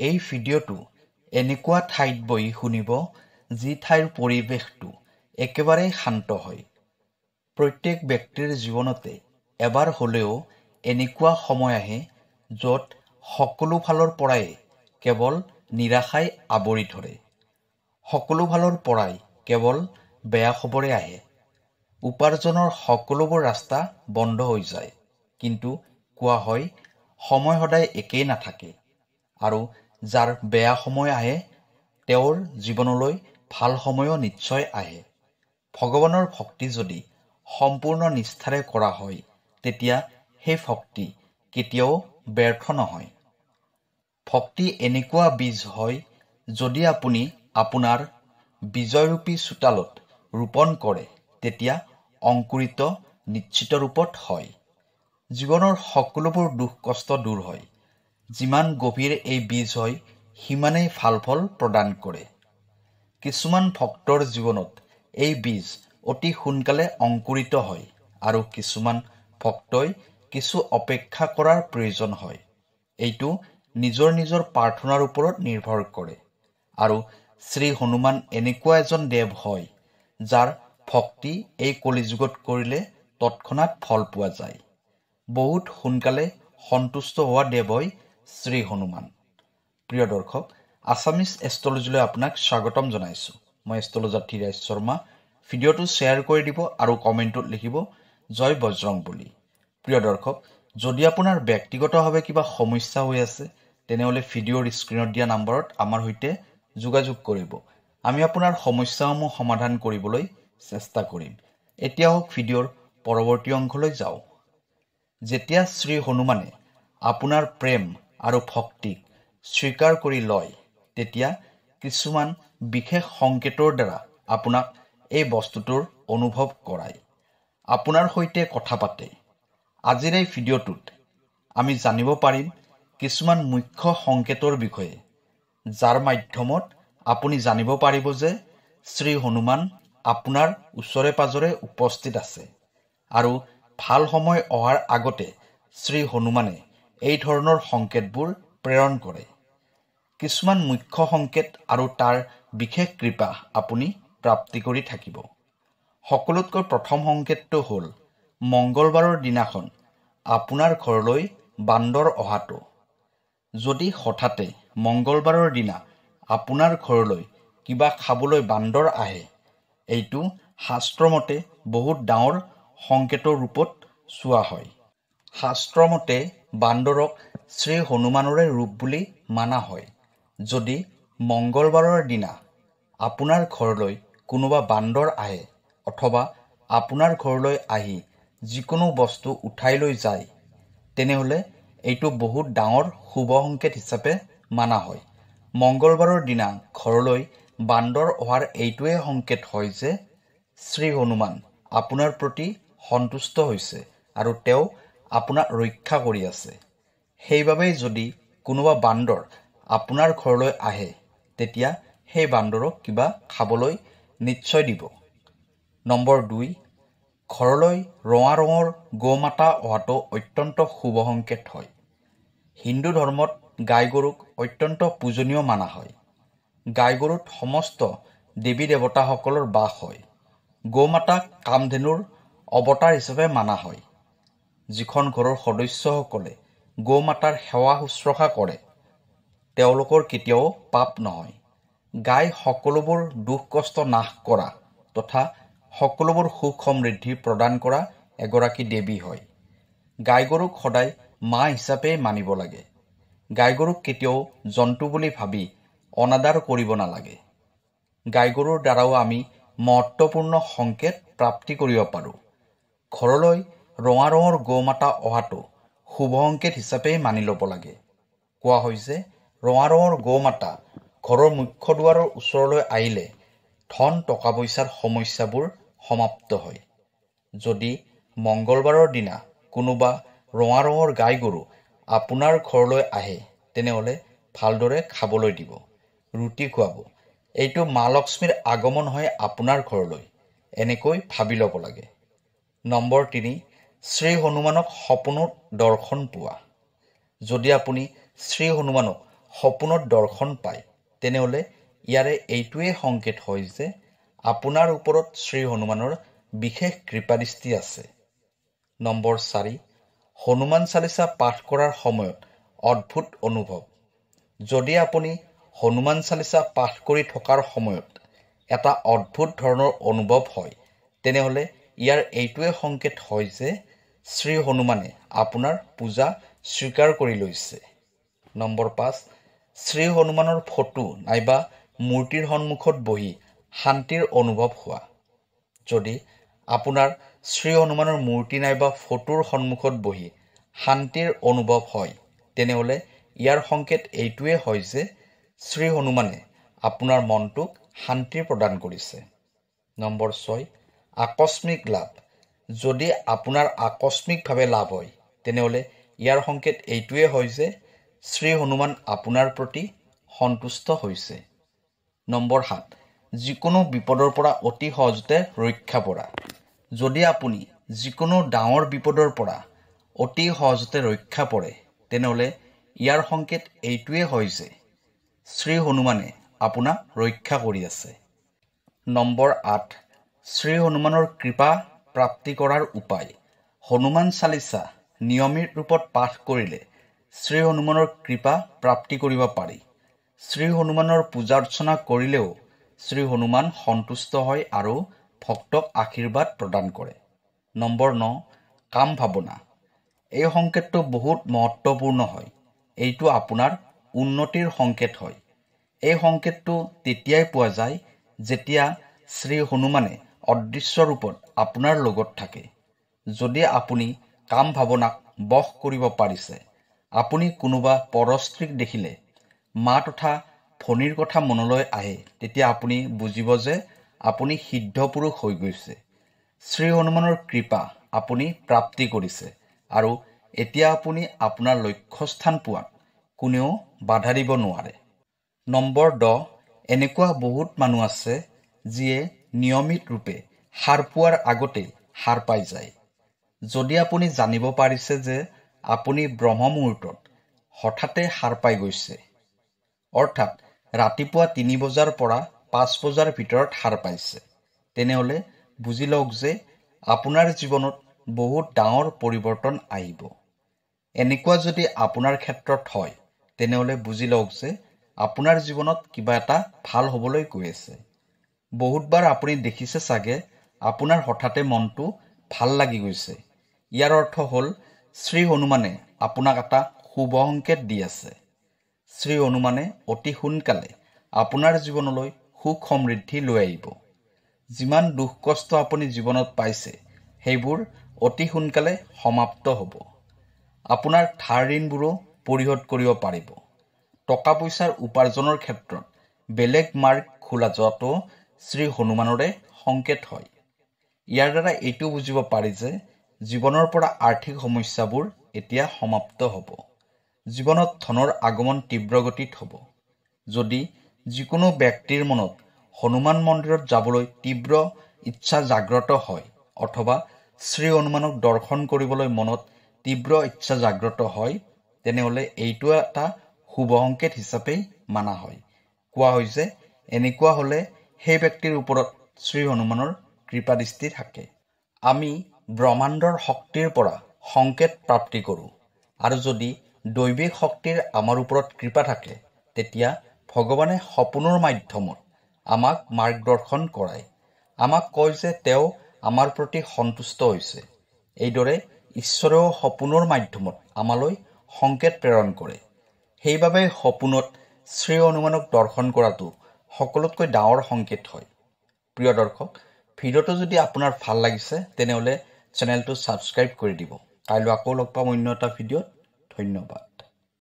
এই ভিডিঅ'টো এনেকুৱা ঠাইত বহি শুনিব যি ঠাইৰ পৰিৱেশটো একেবাৰে শান্ত হয়। প্ৰত্যেক ব্যক্তিৰ জীৱনতে এবাৰ হ'লেও এনেকুৱা সময় আহে য'ত সকলো ফালৰ পৰাই কেৱল নিৰাশাই আৱৰি ধৰে। সকলো ফালৰ পৰাই কেৱল বেয়া খবৰে আহে। উপাৰ্জনৰ সকলোবোৰ ৰাস্তা বন্ধ হৈ যায়। কিন্তু কোৱা হয় সময় সদায় একেই নাথাকে আৰু যাৰ বেয়া সময় আহে তেওঁৰ জীৱনলৈ ভাল সময়ো নিশ্চয় আহে। ভগৱানৰ ভক্তি যদি সম্পূৰ্ণ নিষ্ঠাৰে কৰা হয় তেতিয়া সেই ভক্তি কেতিয়াও ব্যৰ্থ নহয়। ভক্তি এনেকুৱা বীজ হয় যদি আপুনি আপোনাৰ বিজয়ৰূপী চোতালত ৰোপণ কৰে তেতিয়া অংকুৰিত নিশ্চিত ৰূপত হয়। জীৱনৰ সকলোবোৰ দুখ কষ্ট দূৰ হয়। যিমান গভীৰ এই বীজ হয় সিমানেই ভাল ফল প্ৰদান কৰে। কিছুমান ভক্তৰ জীৱনত এই বীজ অতি সোনকালে অংকুৰিত হয় আৰু কিছুমান ভক্তই কিছু অপেক্ষা কৰাৰ প্ৰয়োজন হয়। এইটো নিজৰ নিজৰ প্ৰাৰ্থনাৰ ওপৰত নিৰ্ভৰ কৰে আৰু শ্ৰী হনুমান এনেকুৱা এজন দেৱ হয় যাৰ ভক্তি এই কলিযুগত কৰিলে তৎক্ষণাৎ ফল পোৱা যায়। বহুত সোনকালে সন্তুষ্ট হোৱা দেৱ হয় শ্ৰী হনুমান। প্ৰিয় দৰ্শক, আছামিজ এষ্ট্ৰলজীলৈ আপোনাক স্বাগতম জনাইছোঁ। মই এষ্ট্ৰলজাৰ ধীৰাজ শৰ্মা। ভিডিঅ'টো শ্বেয়াৰ কৰি দিব আৰু কমেণ্টত লিখিব জয় বজৰং বুলি। প্ৰিয় দৰ্শক, যদি আপোনাৰ ব্যক্তিগতভাৱে কিবা সমস্যা হৈ আছে তেনেহ'লে ভিডিঅ'ৰ স্ক্ৰীণত দিয়া নম্বৰত আমাৰ সৈতে যোগাযোগ কৰিব। আমি আপোনাৰ সমস্যাসমূহ সমাধান কৰিবলৈ চেষ্টা কৰিম। এতিয়া হওক ভিডিঅ'ৰ পৰৱৰ্তী অংশলৈ যাওঁ। যেতিয়া শ্ৰী হনুমানে আপোনাৰ প্ৰেম আৰু ভক্তিক স্বীকাৰ কৰি লয় তেতিয়া কিছুমান বিশেষ সংকেতৰ দ্বাৰা আপোনাক এই বস্তুটোৰ অনুভৱ কৰায়, আপোনাৰ সৈতে কথা পাতে। আজিৰ এই ভিডিঅ'টোত আমি জানিব পাৰিম কিছুমান মুখ্য সংকেতৰ বিষয়ে, যাৰ মাধ্যমত আপুনি জানিব পাৰিব যে শ্ৰী হনুমান আপোনাৰ ওচৰে পাজৰে উপস্থিত আছে আৰু ভাল সময় অহাৰ আগতে শ্ৰী হনুমানে এই ধৰণৰ সংকেতবোৰ প্ৰেৰণ কৰে। কিছুমান মুখ্য সংকেত আৰু তাৰ বিশেষ কৃপা আপুনি প্ৰাপ্তি কৰি থাকিব। সকলোতকৈ প্ৰথম সংকেতটো হ'ল মংগলবাৰৰ দিনাখন আপোনাৰ ঘৰলৈ বান্দৰ অহাটো। যদি হঠাতে মংগলবাৰৰ দিনা আপোনাৰ ঘৰলৈ কিবা খাবলৈ বান্দৰ আহে, এইটো শাস্ত্ৰমতে বহুত ডাঙৰ সংকেতৰ ৰূপত চোৱা হয়। শাস্ত্ৰমতে বান্দৰক শ্ৰী হনুমানৰে ৰূপ বুলি মানা হয়। যদি মংগলবাৰৰ দিনা আপোনাৰ ঘৰলৈ কোনোবা বান্দৰ আহে অথবা আপোনাৰ ঘৰলৈ আহি যিকোনো বস্তু উঠাই লৈ যায় তেনেহ'লে এইটো বহুত ডাঙৰ শুভ সংকেত হিচাপে মানা হয়। মংগলবাৰৰ দিনা ঘৰলৈ বান্দৰ অহাৰ এইটোৱে সংকেত হয় যে শ্ৰী হনুমান আপোনাৰ প্ৰতি সন্তুষ্ট হৈছে আৰু তেওঁ আপোনাক ৰক্ষা কৰি আছে। সেইবাবেই যদি কোনোবা বান্দৰ আপোনাৰ ঘৰলৈ আহে তেতিয়া সেই বান্দৰক কিবা খাবলৈ নিশ্চয় দিব। নম্বৰ 2, ঘৰলৈ ৰঙা ৰঙৰ গোমাতা অহাটো অত্যন্ত শুভ সংকেত হয়। হিন্দু ধৰ্মত গাই গৰুক অত্যন্ত পূজনীয় মানা হয়। গাই গৰুত সমস্ত দেৱী দেৱতাসকলৰ বাস হয়। গোমাতাক কামধেনুৰ অৱতাৰ হিচাপে মানা হয়। যিখন ঘৰৰ সদস্যসকলে গোমাতাৰ সেৱা শুশ্ৰূষা কৰে তেওঁলোকৰ কেতিয়াও পাপ নহয়। গাই সকলোবোৰ দুখ কষ্ট নাশ কৰা তথা সকলোবোৰ সুখ সমৃদ্ধি প্ৰদান কৰা এগৰাকী দেৱী হয়। গাই গৰুক সদায় মা হিচাপে মানিব লাগে। গাই গৰুক কেতিয়াও জন্তু বুলি ভাবি অনাদৰ কৰিব নালাগে। গাই গৰুৰ দ্বাৰাও আমি মহত্বপূৰ্ণ সংকেত প্ৰাপ্তি কৰিব পাৰোঁ। ঘৰলৈ ৰঙা ৰঙৰ গোমাতা অহাটো শুভ সংকেত হিচাপে মানি ল'ব লাগে। কোৱা হৈছে ৰঙা ৰঙৰ গোমাতা ঘৰৰ মুখ্য দুৱাৰৰ ওচৰলৈ আহিলে ধন টকা পইচাৰ সমস্যাবোৰ সমাপ্ত হয়। যদি মংগলবাৰৰ দিনা কোনোবা ৰঙা ৰঙৰ গাই গৰু আপোনাৰ ঘৰলৈ আহে তেনেহ'লে ভালদৰে খাবলৈ দিব, ৰুটি খুৱাব। এইটো মা লক্ষ্মীৰ আগমন হয় আপোনাৰ ঘৰলৈ, এনেকৈ ভাবি ল'ব লাগে। নম্বৰ 3, শ্ৰী হনুমানক সপোনত দৰ্শন পোৱা। যদি আপুনি শ্ৰী হনুমানক সপোনত দৰ্শন পায় তেনেহ'লে ইয়াৰে এইটোৱে সংকেত হয় যে আপোনাৰ ওপৰত শ্ৰী হনুমানৰ বিশেষ কৃপাদৃষ্টি আছে। নম্বৰ 4, হনুমান চালিচা পাঠ কৰাৰ সময়ত অদ্ভুত অনুভৱ। যদি আপুনি হনুমান চালিচা পাঠ কৰি থকাৰ সময়ত এটা অদ্ভুত ধৰণৰ অনুভৱ হয় তেনেহ'লে ইয়াৰ এইটোৱে সংকেত হয় যে শ্ৰী হনুমানে আপোনাৰ পূজা স্বীকাৰ কৰি লৈছে। নম্বৰ 5, শ্ৰী হনুমানৰ ফটো নাইবা মূৰ্তিৰ সন্মুখত বহি শান্তিৰ অনুভৱ হোৱা। যদি আপোনাৰ শ্ৰী হনুমানৰ মূৰ্তি নাইবা ফটোৰ সন্মুখত বহি শান্তিৰ অনুভৱ হয় তেনেহ'লে ইয়াৰ সংকেত এইটোৱে হয় যে শ্ৰী হনুমানে আপোনাৰ মনটোক শান্তি প্ৰদান কৰিছে। নম্বৰ 6, আকস্মিক লাভ। যদি আপোনাৰ আকস্মিকভাৱে লাভ হয় তেনেহ'লে ইয়াৰ সংকেত এইটোৱে হয় যে শ্ৰী হনুমান আপোনাৰ প্ৰতি সন্তুষ্ট হৈছে। নম্বৰ 7, যিকোনো বিপদৰ পৰা অতি সহজতে ৰক্ষা পৰা। যদি আপুনি যিকোনো ডাঙৰ বিপদৰ পৰা অতি সহজতে ৰক্ষা পৰে তেনেহ'লে ইয়াৰ সংকেত এইটোৱে হয় যে শ্ৰী হনুমানে আপোনাক ৰক্ষা কৰি আছে। নম্বৰ 8, শ্ৰী হনুমানৰ কৃপা প্ৰাপ্তি কৰাৰ উপায়। হনুমান চালিচা নিয়মিত ৰূপত পাঠ কৰিলে শ্ৰী হনুমানৰ কৃপা প্ৰাপ্তি কৰিব পাৰি। শ্ৰী হনুমানৰ পূজা অৰ্চনা কৰিলেও শ্ৰী হনুমান সন্তুষ্ট হয় আৰু ভক্তক আশীৰ্বাদ প্ৰদান কৰে। নম্বৰ 9, কাম ভাৱনা। এই সংকেতটো বহুত মহত্বপূৰ্ণ হয়। এইটো আপোনাৰ উন্নতিৰ সংকেত হয়। এই সংকেতটো তেতিয়াই পোৱা যায় যেতিয়া শ্ৰী হনুমানে অদৃশ্য ৰূপত আপোনাৰ লগত থাকে। যদি আপুনি কাম ভাৱনাক বশ কৰিব পাৰিছে, আপুনি কোনোবা পৰস্ত্ৰীক দেখিলে মা তথা ভনীৰ কথা মনলৈ আহে তেতিয়া আপুনি বুজিব যে আপুনি সিদ্ধ পুৰুষ হৈ গৈছে। শ্ৰী হনুমানৰ কৃপা আপুনি প্ৰাপ্তি কৰিছে আৰু এতিয়া আপুনি আপোনাৰ লক্ষ্যস্থান পোৱাত কোনেও বাধা দিব নোৱাৰে। নম্বৰ 10, এনেকুৱা বহুত মানুহ আছে যিয়ে নিয়মিত ৰূপে সাৰ পোৱাৰ আগতে সাৰ পাই যায়। যদি আপুনি জানিব পাৰিছে যে আপুনি ব্ৰহ্ম মুহূৰ্তত হঠাতে সাৰ পাই গৈছে, অৰ্থাৎ ৰাতিপুৱা 3 বজাৰ পৰা 5 বজাৰ ভিতৰত সাৰ পাইছে, তেনেহ'লে বুজি লওক যে আপোনাৰ জীৱনত বহুত ডাঙৰ পৰিৱৰ্তন আহিব। এনেকুৱা যদি আপোনাৰ ক্ষেত্ৰত হয় তেনেহ'লে বুজি লওক যে আপোনাৰ জীৱনত কিবা এটা ভাল হ'বলৈ গৈ আছে। বহুতবাৰ আপুনি দেখিছে চাগে আপোনাৰ হঠাতে মনটো ভাল লাগি গৈছে। ইয়াৰ অৰ্থ হ'ল শ্ৰী হনুমানে আপোনাক এটা শুভ সংকেত দি আছে। শ্ৰী হনুমানে অতি সোনকালে আপোনাৰ জীৱনলৈ সুখ সমৃদ্ধি লৈ আহিব। যিমান দুখ কষ্ট আপুনি জীৱনত পাইছে সেইবোৰ অতি সোনকালে সমাপ্ত হ'ব। আপোনাৰ ধাৰ ঋণবোৰো পৰিশোধ কৰিব পাৰিব। টকা পইচাৰ উপাৰ্জনৰ ক্ষেত্ৰত বেলেগ মাৰ্গ খোলা যোৱাটো শ্ৰী হনুমানৰে সংকেত হয়। ইয়াৰ দ্বাৰা এইটো বুজিব পাৰি যে জীৱনৰ পৰা আৰ্থিক সমস্যাবোৰ এতিয়া সমাপ্ত হ'ব। জীৱনত ধনৰ আগমন তীব্ৰ গতিত হ'ব। যদি যিকোনো ব্যক্তিৰ মনত হনুমান মন্দিৰত যাবলৈ তীব্ৰ ইচ্ছা জাগ্ৰত হয় অথবা শ্ৰী হনুমানক দৰ্শন কৰিবলৈ মনত তীব্ৰ ইচ্ছা জাগ্ৰত হয় তেনেহ'লে এইটো এটা শুভ সংকেত হিচাপেই মানা হয়। কোৱা হয় যে এনেকুৱা হ'লে সেই ব্যক্তিৰ ওপৰত শ্ৰী হনুমানৰ কৃপাদৃষ্টি থাকে। আমি ব্ৰহ্মাণ্ডৰ শক্তিৰ পৰা সংকেত প্ৰাপ্তি কৰোঁ আৰু যদি দৈবিক শক্তিৰ আমাৰ ওপৰত কৃপা থাকে তেতিয়া ভগৱানে সপোনৰ মাধ্যমত আমাক মাৰ্গদৰ্শন কৰায়। আমাক কয় যে তেওঁ আমাৰ প্ৰতি সন্তুষ্ট হৈছে। এইদৰে ঈশ্বৰেও সপোনৰ মাধ্যমত আমালৈ সংকেত প্ৰেৰণ কৰে। সেইবাবে সপোনত শ্ৰী হনুমানক দৰ্শন কৰাটো সকলোতকৈ ডাঙৰ সংকেত হয়। প্ৰিয় দৰ্শক, ভিডিঅ'টো যদি আপোনাৰ ভাল লাগিছে তেনেহ'লে চেনেলটো ছাবস্ক্ৰাইব কৰি দিব। কাইলৈ আকৌ লগ পাম অন্য এটা ভিডিঅ'ত। ধন্যবাদ।